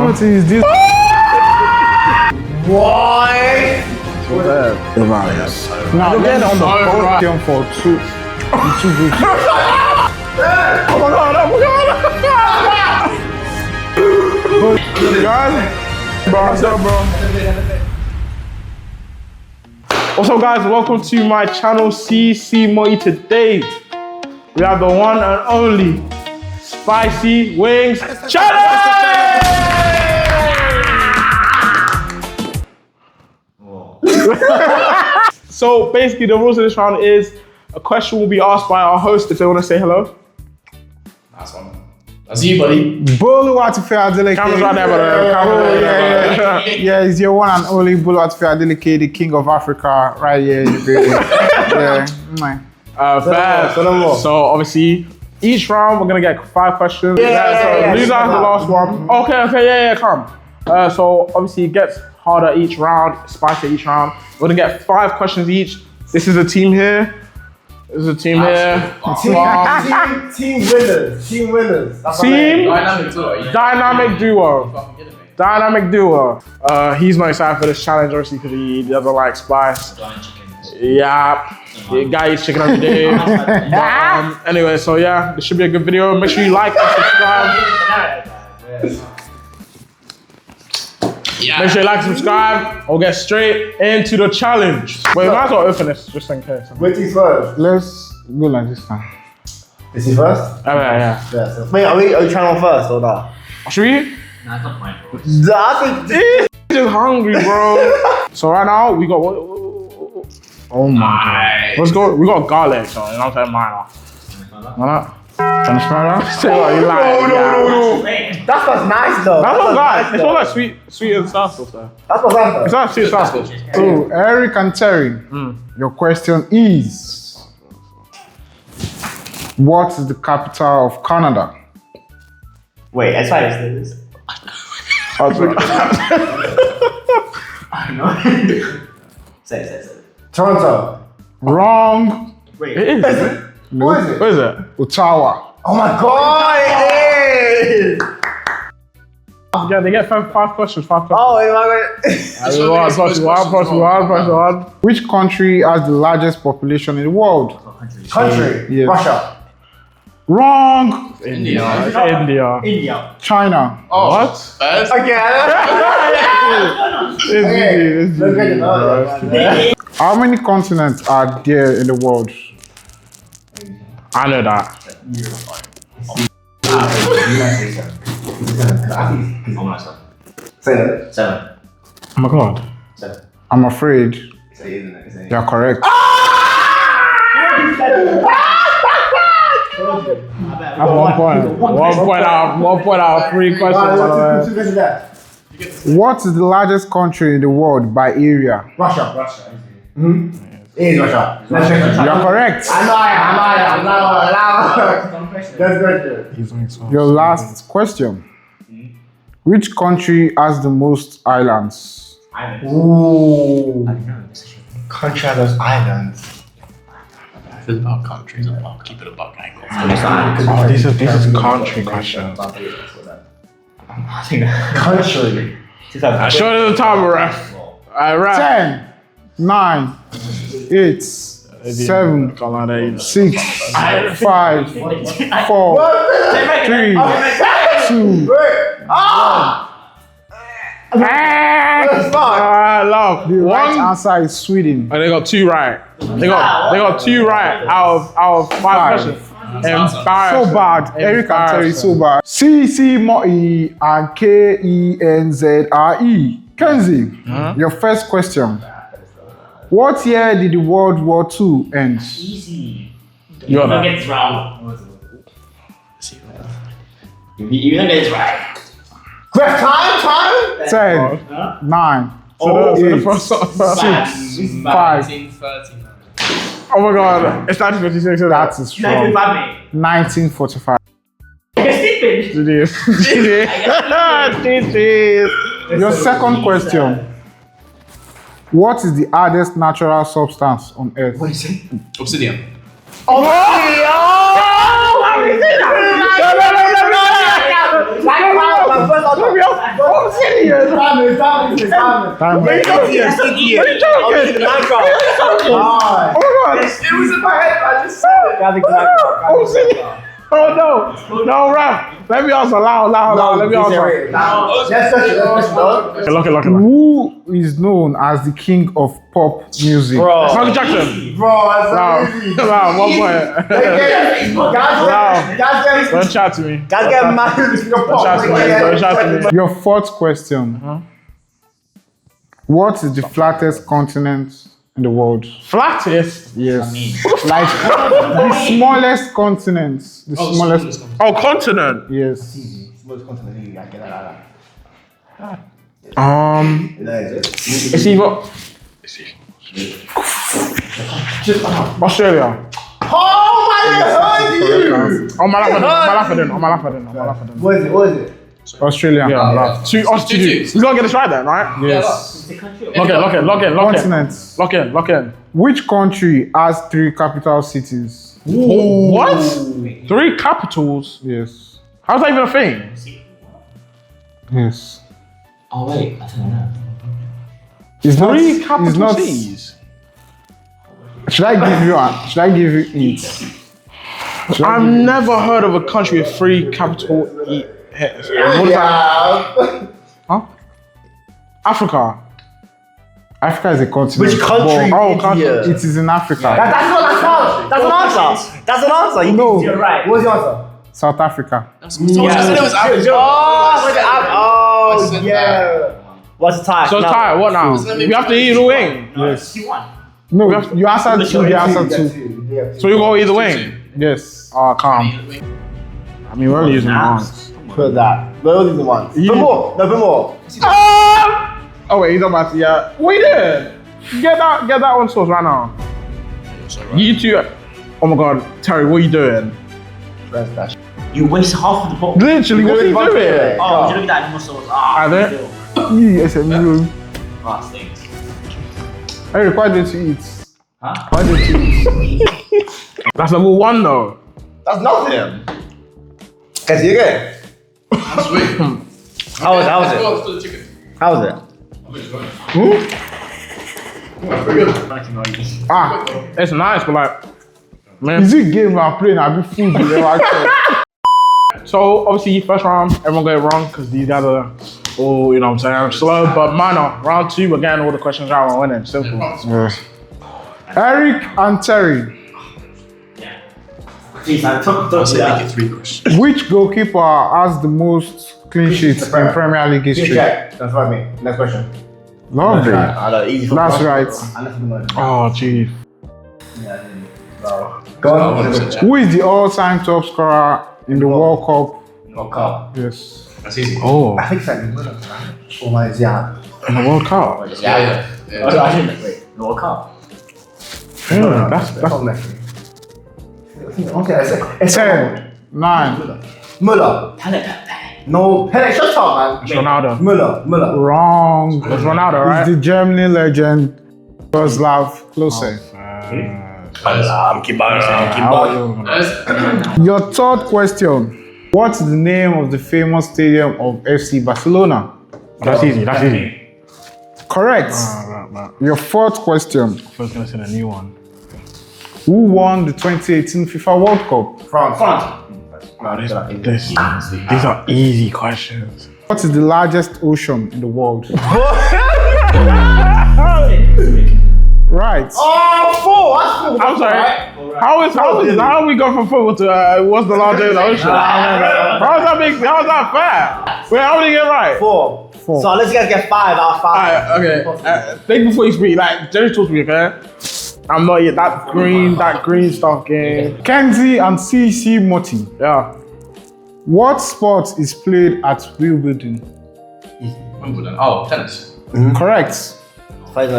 What is this? Why? Now let's on the podium for two groups. Oh my god! Guys, what's up, bro? What's up, guys? Welcome to my channel, ccmotty. Today, we have the one and only Spicy Wings Challenge! So basically, the rules of this round is a question will be asked by our host if they want to say hello. Nice one. That's you, buddy. Boluwatife Adeleke. Camera's right there, brother. Camera's right there. Yeah, it's your one and only Boluwatife Adeleke, the king of Africa, right here. Yeah. Fair. So obviously, each round we're gonna get 5 questions. Yeah. Loser has the last one. Okay, yeah, come. So obviously it gets harder each round, spicier each round. We're gonna get 5 questions each. This is a team here. This is a team here. Team winners. Team winners. Team Dynamic duo. Dynamic duo. He's not excited for this challenge, obviously, because he doesn't like spice. Yeah, the guy eats chicken every day. But, anyway, so yeah, this should be a good video. Make sure you like and subscribe. Make sure you like and subscribe. We'll get straight into the challenge. Wait, we might as well open this just in case. Which is first? Let's go like this time. Is he first? Yeah. Wait, are you trying on first or not? Should we? Nah, it's not mine, bro. He's just hungry, bro. So right now, we got what? Oh my god. Let's go. We got garlic, so you know what I'm saying? Mine. Why not? Can you smell that? Say what you like. No. That was nice though. That's not bad. It's all like sweet and sauce though. That's what's nice. It's not sweet and sauce. So, Eric and Terry, your question is, what is the capital of Canada? Wait, that's why I said this. I know. Say. Toronto. Wrong. Wait. It is. What is it? What is it? Ottawa. Oh my god, it is! Yeah, they get 5 questions. 5 questions. Oh, am One. Which country has the largest population in the world? Country. Yes. Russia. Wrong. India. China. What? Okay. How many continents are there in the world? I know that. Say that. 7. Oh my god. 7. I'm afraid you're correct. That's 1 point. 1 point out of 3 questions. What is the largest country in the world by area? Russia. It is Russia. You're correct. I'm not. That's good. Your last question. Which country has the most islands? Ooh. Country has those islands. If it's about countries, I'll keep it a buck angle. Oh, this is country questions. Country. I showed it the time, ref. Alright, ref. 10, 9, 8, 7, 6, 5, 4, 3, 2, 1. Love. The right answer is Sweden. And they got 2 right. They got 2 right out of 5 questions. So bad. Eric and Terry, so bad. ccmotty and Kenzre. Kenzie, your first question. What year did the World War II end? Easy. You don't get this wrong. You don't get this right. Time? 10, 9, So the first 6, 5. 1939. Oh my god, it's 1956. That is wrong. 1945. Your second question. What is the hardest natural substance on earth? What is it? Obsidian. Oh! serious? Time. Are you joking? Yes, Are you joking? Minecraft. Oh my god. It was in my head, I just said it. Oh shit. Oh no. No, Ralph. Let me answer loud. Let me answer. Let's touch it. Look it. Who is known as the king of pop music? Michael Jackson. Bro, that's so easy. Wow, 1 point. Don't chat to me. Guys get mad. Don't chat to me. Your fourth question. What is the flattest continent in the world? Flattest. Yes. Like the smallest continent. The smallest. Oh, continent. Yes. It's either Australia. Oh my God! I'm laughing. What is it? Australia. Yeah, 2-2. We gotta get this right then, right? Yes. Lock in. Continent. Which country has 3 capital cities? What? 3 capitals? Yes. How's that even a thing? Yes. Oh wait, I don't know. It's not. 3 It's capital not. cities? Should I give you hints? I've never heard of a country with 3 capital heads. What is that? Huh? Africa. Africa is a continent. Which country? Country. It is in Africa. That's an answer. No. You're right. What's the answer? South Africa. I said it was Africa. Oh, yeah. What's the tie? So Ty, what now? We have to eat the wing. Yes. You won. No, you answered 2. You answered 2. So you go either wing. Yes. Oh, calm. I mean, we're only using our arms. Put that. Those are the ones. You- Put more. Oh wait, he's about to. Yeah. Wait there. Get that one sauce right now. You two. Oh my god, Terry, what are you doing? You waste half of the bottle. Literally, what are you doing? Oh, would you look at that animal sauce? Are there? Yes, Ah, stinks. Eric, why don't you eat? Huh? Why don't you eat? That's level 1 though. That's nothing. Can you again? That's weird. How was it? Let's go to the chicken. How was it? Ah, It's nice, but like, man. is it game we're playing? I'll be food. So obviously, first round, everyone got it wrong because these guys are all, you know what I'm saying, slow. But minor, round 2, we're getting all the questions right. We're winning. Simple. Eric and Terry, Jeez, I took I'll say make it 3 questions. which goalkeeper has the most clean sheets in Premier League history? Check. That's what I mean. Next question. Lovely. I know, easy. That's right. Oh, gee. Go on. Who is the all-time top scorer in the World Cup? World Cup. Yes. That's easy. Oh, I think so. Oh my God. in the World Cup. Yeah. I didn't wait. World Cup. That's It's 10, 9. Müller. No, Pele, shut up, man. It's Ronaldo. Müller. Wrong. It's Ronaldo, right? It's the Germany legend, Miroslav Klose. Your third question. What's the name of the famous stadium of FC Barcelona? That's easy. Correct. Right. Your fourth question. I was gonna say a new one. Who won the 2018 FIFA World Cup? France. These are easy questions. What is the largest ocean in the world? Right. Oh, 4. I'm sorry. How we go from football to what's the largest ocean? How is that fair? Wait, how many get right? 4. So let's get 5 out of 5. Alright, okay. Think before you speak. Like Jerry told me, okay. I'm not yet that green stuff game. Kenzie and ccmotty. Yeah. What sport is played at Wimbledon? Wimbledon. Oh, tennis. Correct. I'm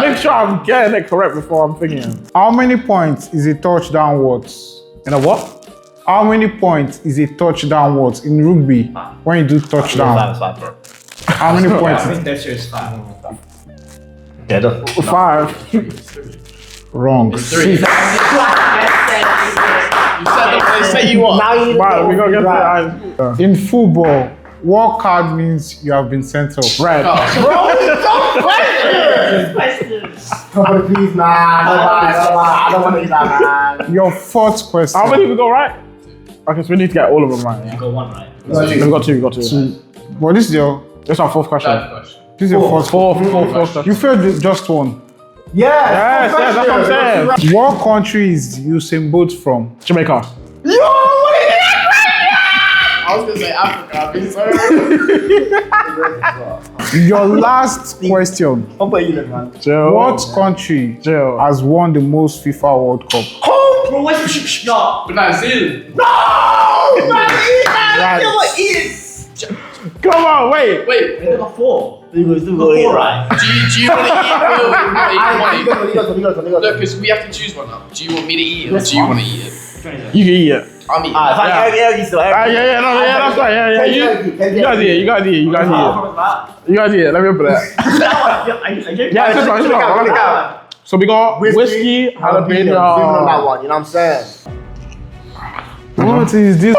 making sure I'm getting it correct before I'm thinking. How many points is a touchdown worth? In a what? How many points is a touchdown worth in rugby when you do touchdown? 5. How many points? I think that's yours 5. Yeah, 5. Wrong. 6. You said the Say you what? Now you Wow, we gonna get right. to that. In football, what card means you have been sent off? Red. Somebody please, nah. I don't want to do that, man. Your fourth question. How many we got right? Okay, so we need to get all of them right. Yeah. You got one right. We got two. What is your? This is our fourth question. This is your fourth. Fourth question. You failed just one. Yes, that's what I'm saying. What country is Usain Bolt from? Jamaica. Yo, what is I was gonna say Africa. I've been so. Your last question. How about you then, man? Joe. What country Joe. has won the most FIFA World Cup? Bro, what's no? Brazil. Right. Come on, wait. Wait. We got four. You go Four right. Do you want to eat it or you want You to go. Look, because we have to choose one now. Do you want me to eat it or do you want to eat it? You can eat it. I'm eating it. Yeah, that's right. Yeah. You guys eat it. You guys eat it. You guys eat it. Let me open that. Yeah, it's this one. So we got whiskey, on that jalapeno. one, you know what I'm saying? What is this?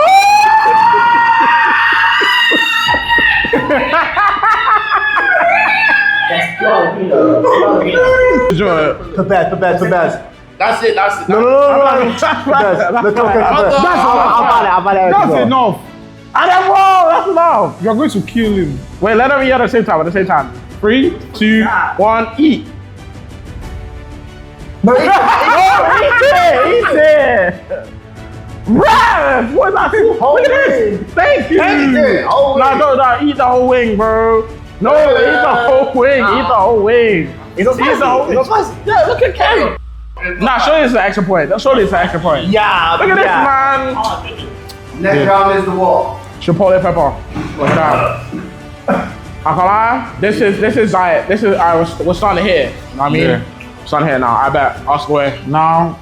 Enjoy it. Prepare. That's it. No. Let's go. I'll buy that. That's enough. That's enough. You're going to kill him. Wait, let them eat at the same time. 3, 2, 1, eat. No, Eat it. Bruh, what is that? Look at this. Thank you. Oh, No, eat the whole wing, bro. No, eat the whole wing. Eat the whole wing. It's not spicy. Yeah, look at Ken. Nah, surely it's an extra point. Surely it's an extra point. Yeah, Look at this, man. Next round is the what? Chipotle pepper. Look at that. I can't lie. This is diet. We're starting here. You know what I mean? Yeah. Starting here now. I bet. I'll square. Now,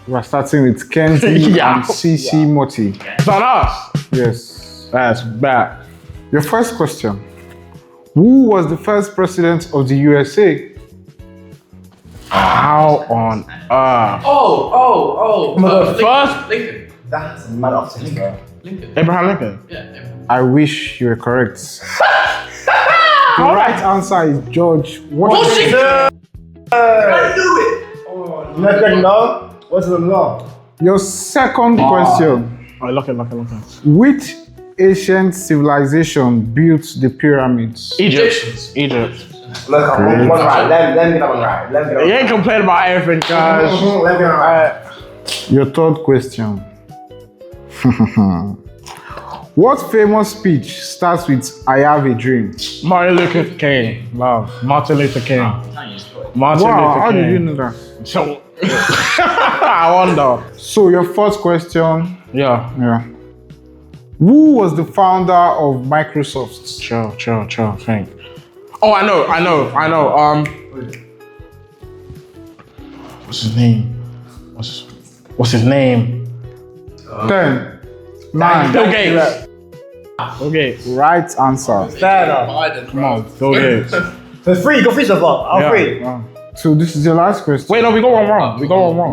we're starting with Kenzie Yeah. and ccmotty. It's on us. Yes. That's bad. Your first question. Who was the first president of the USA? How on earth? First Lincoln. That's mad upset, bro. Lincoln. Abraham Lincoln. Yeah. I wish you were correct. The right answer is George Washington. Next question, no? What's the law? Your second question. Oh, look at. Which ancient civilization built the pyramids? Egypt. Look, I'm one right. Let me get that one right. You ain't complaining about everything, guys. Let me get that right. Your third question. What famous speech starts with I have a dream? Martin Luther King. Love. Martin Luther King. Martin Wow, Luther how King. did you know that? So, I wonder. So your first question, Yeah. who was the founder of Microsoft? Chill. Think. Oh, I know. What's his name? What's his name? 10, 9, Bill Gates. Bill Gates. right answer. Biden. Come on, Bill Gates. So free, go free so far. I'm free. Yeah. So this is your last question. Wait, no, we got one wrong.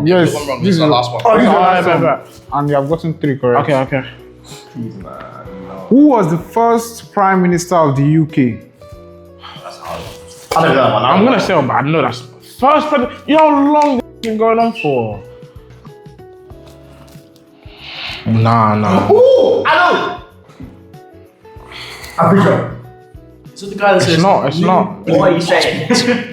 Yes, One wrong. this is This is the last one. this is your Oh, last bet. one. And you have gotten 3 correct. Okay. Who was the first Prime Minister of the UK? I don't know, man. I'm gonna say, but I know that's first president. You know how long this been going on for? Nah. Ooh, I know. I'm pretty sure. Is it the guy that says? It's not. What are you saying?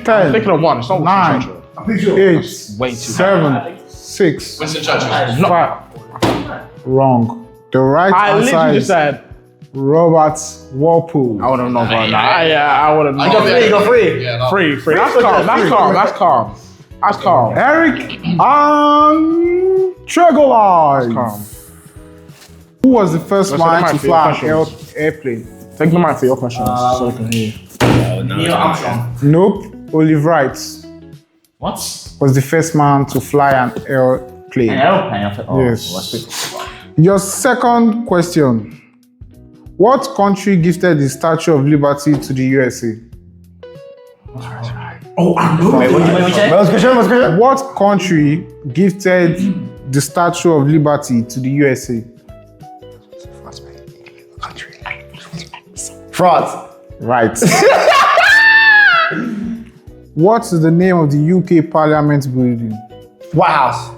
10, Thinking of one. It's not 9, Churchill. I'm pretty sure. 8, Way too 7, 6, Winston Churchill. 5. Wrong. The right I answer literally just is said Robert Walpole. I wouldn't know about that. Yeah, I wouldn't know. Go free. Yeah, no. Free. That's calm. Eric Tregolai. Calm. Who was the first Let's man take to the mic fly for an your airplane? Take the mic for your questions so I can hear you. Neil Armstrong. Nope. Olive Wright What? was the first man to fly an airplane. An aeroplane. I thought, Yes. what's it? Your second question. What country gifted the Statue of Liberty to the USA? Wait, what did you say? What's question? What country gifted the Statue of Liberty to the USA? France. Right. What is the name of the UK Parliament building? White House.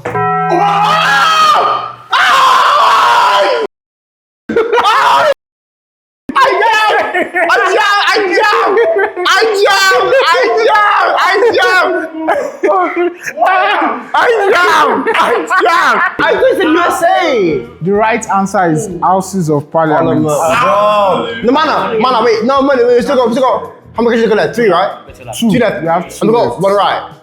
I think the USA. The right answer is Houses of Parliament. No, man, wait. No, man, wait. Still go. How many questions you got left? 3, right? 2. Two left. You have 2 I'm gonna go left. one right.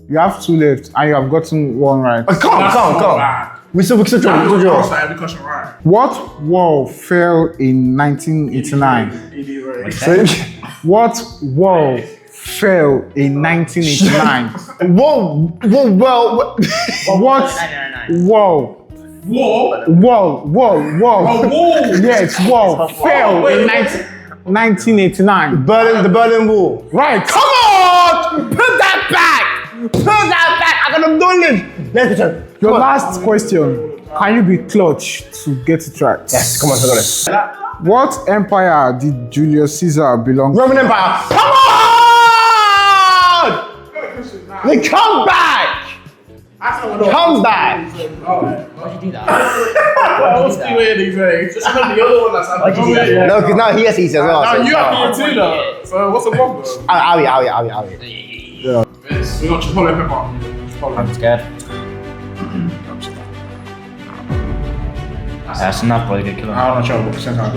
You have 2 left, and you have gotten 1 right. Come. We still draw. Answer every question right. What wall fell in 1989? Say, what wall fell in 1989? Whoa. What wall? Wall. Yes, wall fell in 1989. The Berlin Wall. Right. Come on! Put that back! I got them doing this. Next question. Your last question. Can you be clutch to get it right? Yes, come on, I got it. What empire did Julius Caesar belong to? Roman Empire. Come on! They come back! Come back! Why'd you do that? What's the way these things? Just the other one that's Why'd you do that? No, because now he has Caesar as well. No, so- you have to do too, though. So what's the problem? I'll be. We got Chipotle pepper. I'm scared. That's enough, probably good killer. I don't know, Joe, what percent I got.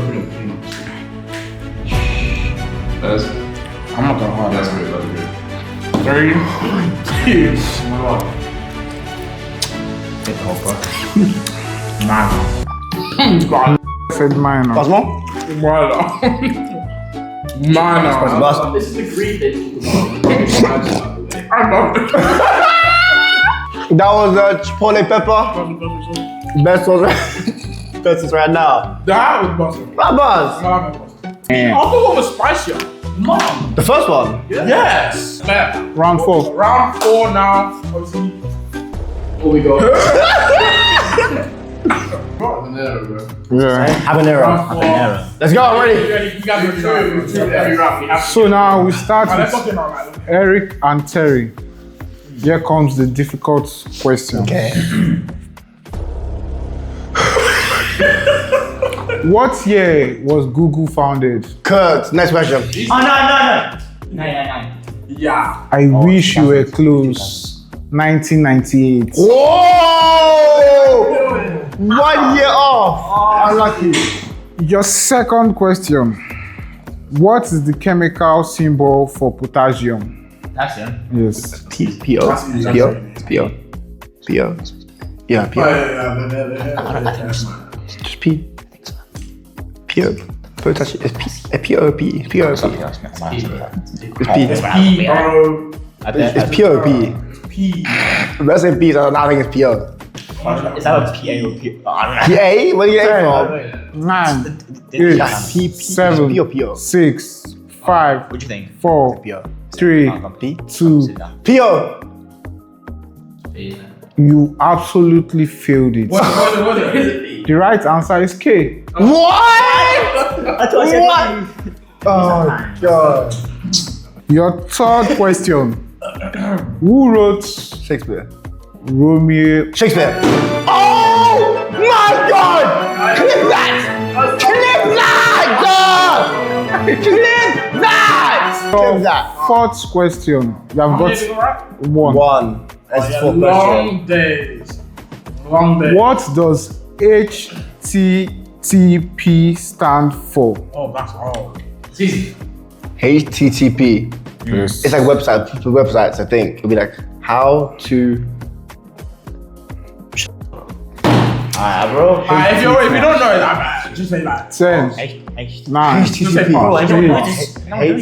I'm not gonna hard. That's good. 3, 2, Hit the whole fuck. minor. Said minor. Pass more? Minor. This is the Greek thing. I love it. That was Chipotle pepper. Best was right now. That was busting. That buzz. I thought one was spicier. Mom. The first one. Yes. Man. Round 4. Round 4 now. Obviously. Oh, we go. Yeah. Habanero. Let's go, I'm ready. You guys are two every round. We have So now we start let's with fucking round. Eric and Terry. Here comes the difficult question. Okay. What year was Google founded? Kurt, next question. Oh, no. 999. Yeah. I wish you were close. 1998. Whoa! 1 year off. Unlucky. Your second question. What is the chemical symbol for potassium? That's him. Yes. P.O. Yeah, P.O. Just P. P.O. Potassium. It's P.O.P. P.O.P. It's P. It's P.O.P. P. The rest of P's, I think it's P.O. Is that a PA or P? I don't know. P.A.? Where do you get it from? 9, Yeah, 8, 7, P.O. 6, 5, What do you think? 4, P.O. 3, P. 2. P.O. You absolutely failed it. What is it? The right answer is K. What? I thought I said What? Oh, God. Your third question. Who wrote Shakespeare. Romeo? Shakespeare. Oh my God! Clip that! Clip that! Clip that! Clip that. Fourth question. You have got 1. One. That's four questions. Long days. Long days. What does HTTP stand for? Oh, that's all. It's easy. HTTP. Yes. It's like websites, I think. It'll be like how to. Alright, bro. If you don't know that, just say that. 10, 9, Just say HTTP. Bro, I pass. don't know this.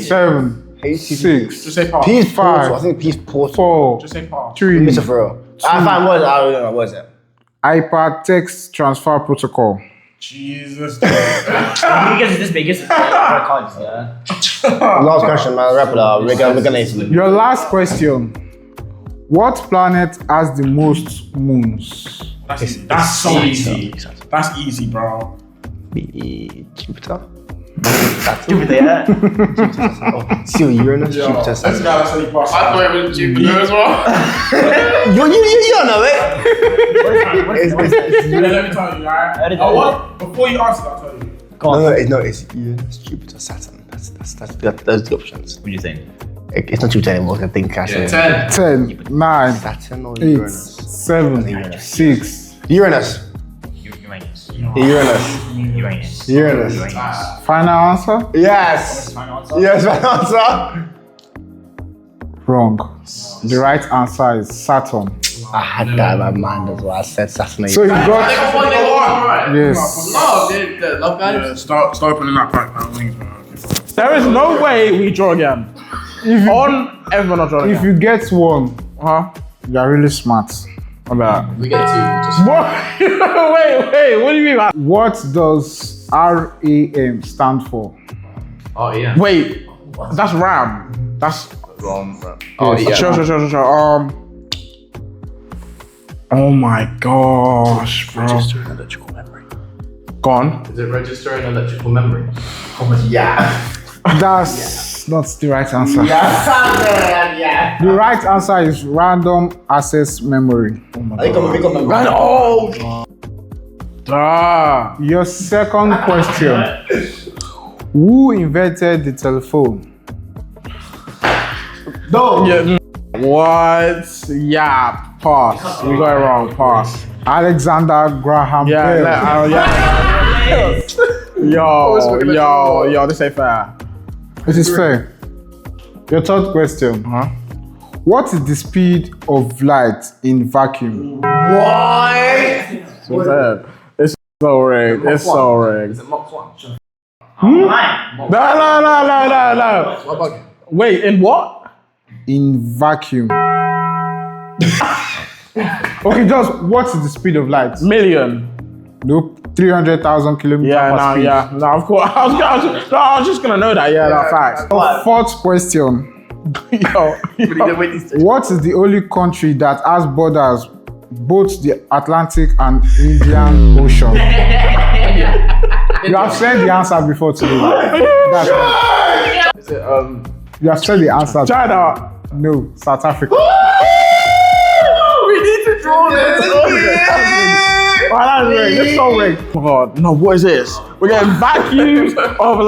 7, HTTP. 6, Just say pass. Peace Five. portal. I think peace portal. 4, Just say pass. 3. Mr. For real. I find what I don't know what is it. Hypertext transfer protocol. Jesus. Because it's this big, it's cards, yeah. Last question, man. Wrap it up. We're gonna ace it. Your last question. What planet has the most moons? That's so easy. That's easy, bro. Jupiter. Jupiter, yeah. Still Uranus, Jupiter, This Saturn. guy said he passed. I thought it was Jupiter as well. You don't know it. Yeah, let me tell you, alright? Oh, what? Before you answer, I'll tell you. Go on. No, it's Uranus, Jupiter, Saturn. That's the options. What do you think? It's not Jupiter anymore. I think actually. Yeah, 10. 10, 9, Saturn or 8, Uranus? 7, 6. Uranus. Uranus. Uranus. Uranus. Final answer? Yes. Final answer? Yes, final answer. Wrong. The right answer is Saturn. I had that in my mind as well. I said Saturn. So you They got got one, they won, right? yes. Love, they love guys. Yeah, start opening that pack, man. Wings, man. There is no way we draw again. On everyone not drawing If again. you get one, Huh? you are really smart. About. We get two. Just What? wait, what do you mean by What does RAM stand for? oh yeah. Wait, that's RAM. That's wrong. Oh yeah. Sure. Oh my gosh, bro. Register electrical memory. Gone. Is it registering electrical memory? Yeah. That's not the right answer. Yeah. The right answer is random access memory. I think I'm a Man, oh. Duh. Your second question. Who invented the telephone? No. Yeah. What? Yeah. Pass. We got it wrong. Pass. Alexander Graham Bell. Yo, this ain't fair. It is fair. Your third question. Huh? What is the speed of light in vacuum? So bad. It's so rigged. It's so rigged. Is it Mach 1? Mine. No. What about you? Wait, in what? In vacuum. Okay, just what is the speed of light? Million. Nope. 300,000 kilometers Yeah, per no, speed. yeah. No, of course. I was just gonna know that. Yeah, no, facts. Fourth question. Yo. What is the only country that has borders both the Atlantic and Indian Ocean? You have said the answer before today. That's Is it you have said the answer. China. No, South Africa. we need to draw this. Oh, that's rigged. It's so rigged. Oh God, no, what is this? We're getting vacuums of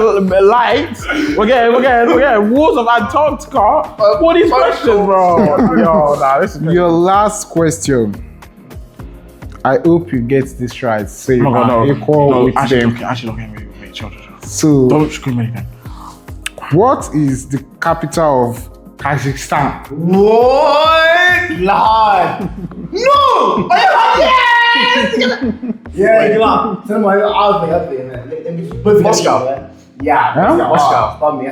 lights. We're getting walls of Antarctica. What are these questions, bro? Yo, nah, this is Your last question. I hope you get this right. So you are equal with them. Actually, wait, chill. So, Don't scream anything. what is the capital of Kazakhstan? What? Lord. No. Yeah, come on. Tell me, I'll be happy, man. Let me just Moscow. Yeah, Huh? Moscow. Fuck me.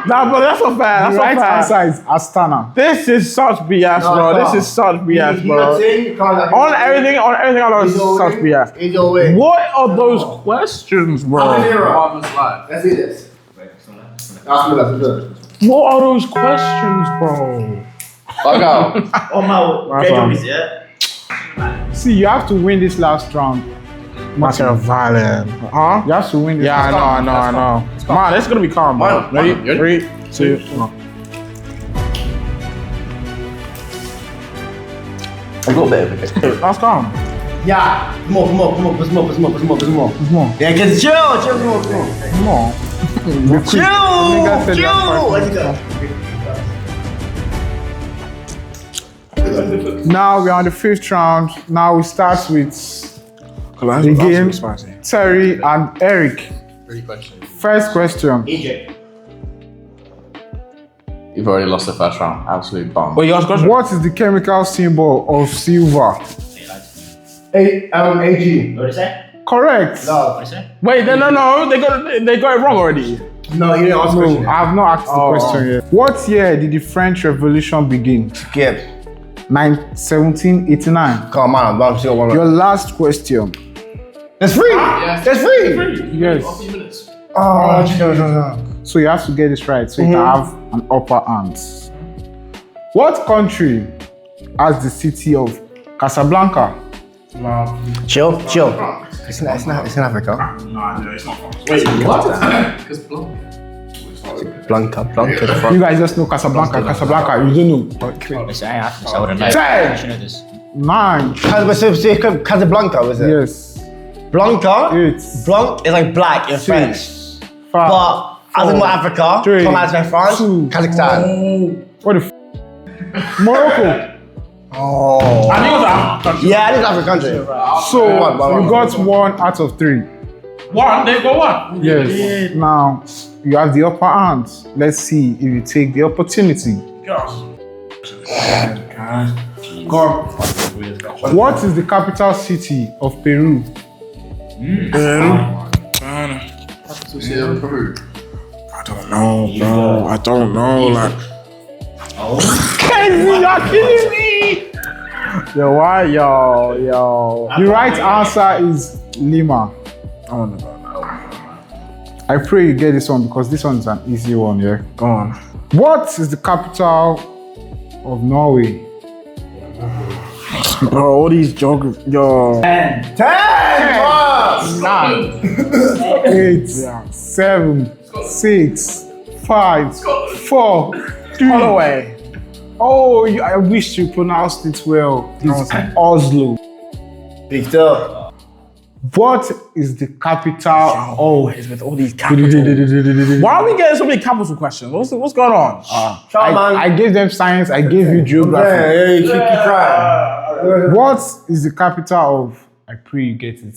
Nah, but that's not fair. That's The right not fair. answer is Astana. This is such BS, No, bro. no. This is such BS, bro. On everything I know is such BS. It's your way. What are those questions, bro? Marvelous life. Let's see this. Let's do it. What are those questions, bro? Fuck out. Oh my, Right great on. job, yeah. See, you have to win this last round. Matter of violence. Huh? You have to win this Yeah, last I know. Man, it's gonna be calm, bro. One. Ready? You ready? 3, 2, 1. I got better with it. That's calm. Yeah. Come on. Put some more. Yeah, get chill. Come on. Come on. Chill. said Chill. that's Now we're on the fifth round. Now we start with the game. Terry and Eric. 3 questions. First question. Egypt. You've already lost the first round. Absolute bomb. Wait, you asked a question? What is the chemical symbol of silver? AG. What did you say? Correct. What did you say? Wait, no. They got it wrong already. No, you didn't ask No, question. I have not asked the question yet. What year did the French Revolution begin? Skip. 1789. Come on, I'm still one. Your last question. That's free. Yes. That's free. Yes. A few minutes. Oh, no. So you have to get this right so you can have an upper hand. What country has the city of Casablanca? Chill. It's in Africa. No, it's not France. Wait, what? Because Blanca. You guys just know Casablanca. You don't know. Listen, I have this. I wouldn't know. 10, I should know this. 9. Casablanca, was it? Yes. Blanca? 8. Blanc is like black in French. 6. 5. But as in Africa, 3, from as in France, 2. Kazakhstan. What the Morocco. Oh. I think it was Africa. Yeah, it is African country. So One. you got 1 out of 3. One, they go one. Yes. Now you have the upper hand. Let's see if you take the opportunity. Gosh. What is the capital city of Peru? I don't know, bro. I don't know. Like, You're killing me. Yo, why, yo? The right answer is Lima. I don't know. I pray you get this one because this one's an easy one, yeah? Go on. What is the capital of Norway? Bro, all these geography, yo. 10. 9, 8, 7, 6, 5, 4, 3. Holloway. Oh, I wish you pronounced it well. It's Oslo. Victor. What is the capital of? Always with all these capitals. Why are we getting so many capital questions? What's going on? I gave them science. I gave you geography. What is the capital of? I pray you get it.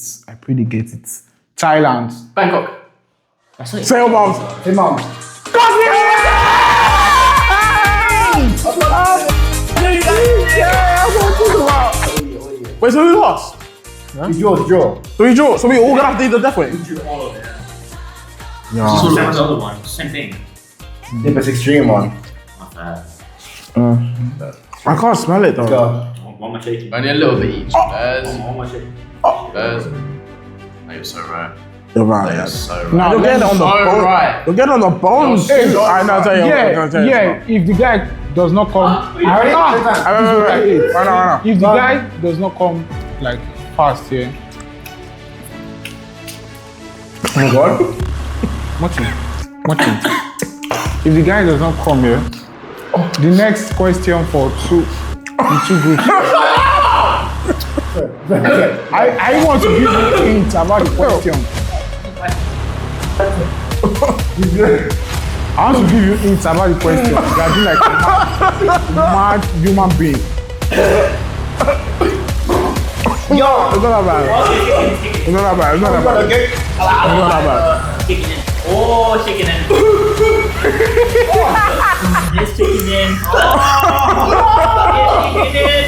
Thailand. Bangkok. Say about. Hey, mom. Wait, so we lost? Draw. So we draw. So we all gonna have to eat the death way. Same as the other one. Same thing. Yeah, but it's extreme one. Not bad. I can't smell it though. Go. One more shaking. Only a little bit each. Bears. One more shaking. Bears. Oh, you're so right. You're right. You're Yes. so right. Now, You're getting it on the So bone. right. You're getting on the bones. Hey, I know. Tell you. yeah. If the guy does not come, Right. if the guy does not come like fast here, Martin. If the guy does not come here, the next question for two groups. I want to give you hints about the question. I want to give you hints about the question. You are doing like a mad human being. Yo! It's not that bad. Chicken in. Oh, chicken in. Yes, chicken in. Oh, yes, chicken in.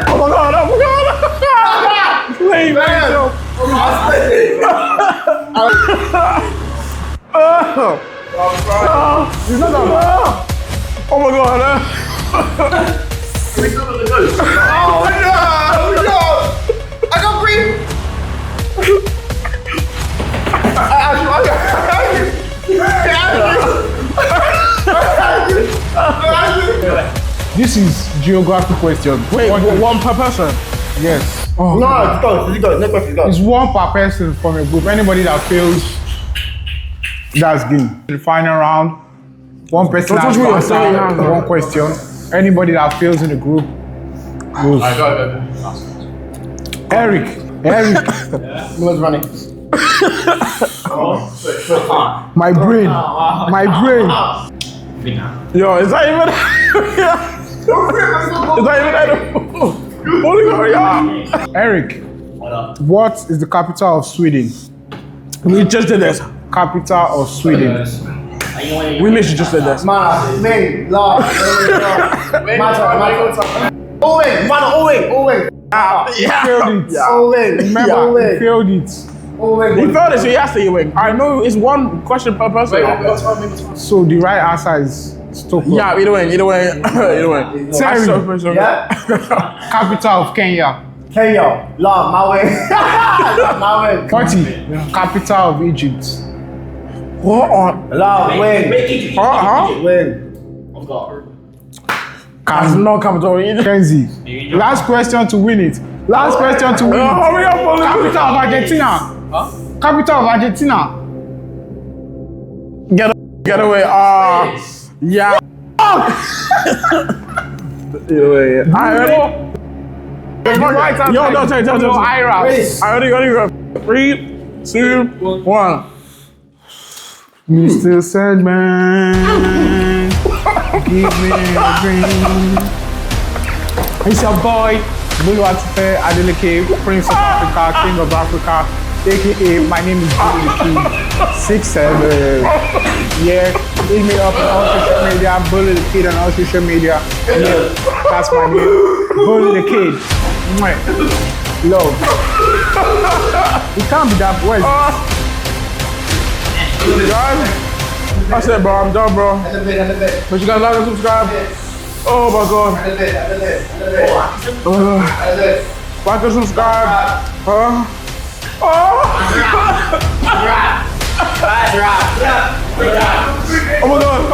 Oh my god. Please, it's not that bad. Oh my god. I can't breathe! This is geography question. Wait, one per person? Yes. No, let's go. Next question, go. It's 1 per person from a group. Anybody that fails, that's game. The final round, 1 person Don't has touch me, to I'm saying answer now. 1 question. Anybody that fails in the group lose. Alright, go. Eric. Who was running? My brain. Yo, is that even? Is that even edible? Holy God, Eric, what is the capital of Sweden? we just did this. Capital of Sweden. We literally just did this. Man, love. My turn. Owen. Yeah. Failed it. Owen. Remember, he failed it. He failed it, so he has to win. I know it's 1 question per person. So the right answer is Stockholm. Yeah, either way. Terry. Yeah? Capital of Kenya. Kenya. Love, my way. Marty. Capital of Egypt. What on? Love, win. Huh? Win. I've got. That's not capital either. Kenzie. Last question to win it. Last question to win it. Hurry up, Paulie. Capital of Argentina. Capital of Argentina. Get away. Yeah. Anyway, Yo, no, tell. Ira. Race. I already go. 3, 2, 1. Mr. Sandman, give me a dream. It's your boy, Buluwatife Adeleke, Prince of Africa, King of Africa, aka my name is Bully the Kid, 6'7". Yeah, hit me up on all social media, Bully the Kid on all social media. Yeah, that's my name, Bully the Kid. Mwah. Love. It can't be that way. Guys, that's it, bro. I'm done, bro. But you guys like and subscribe. Oh my god. Like and subscribe. Oh my god.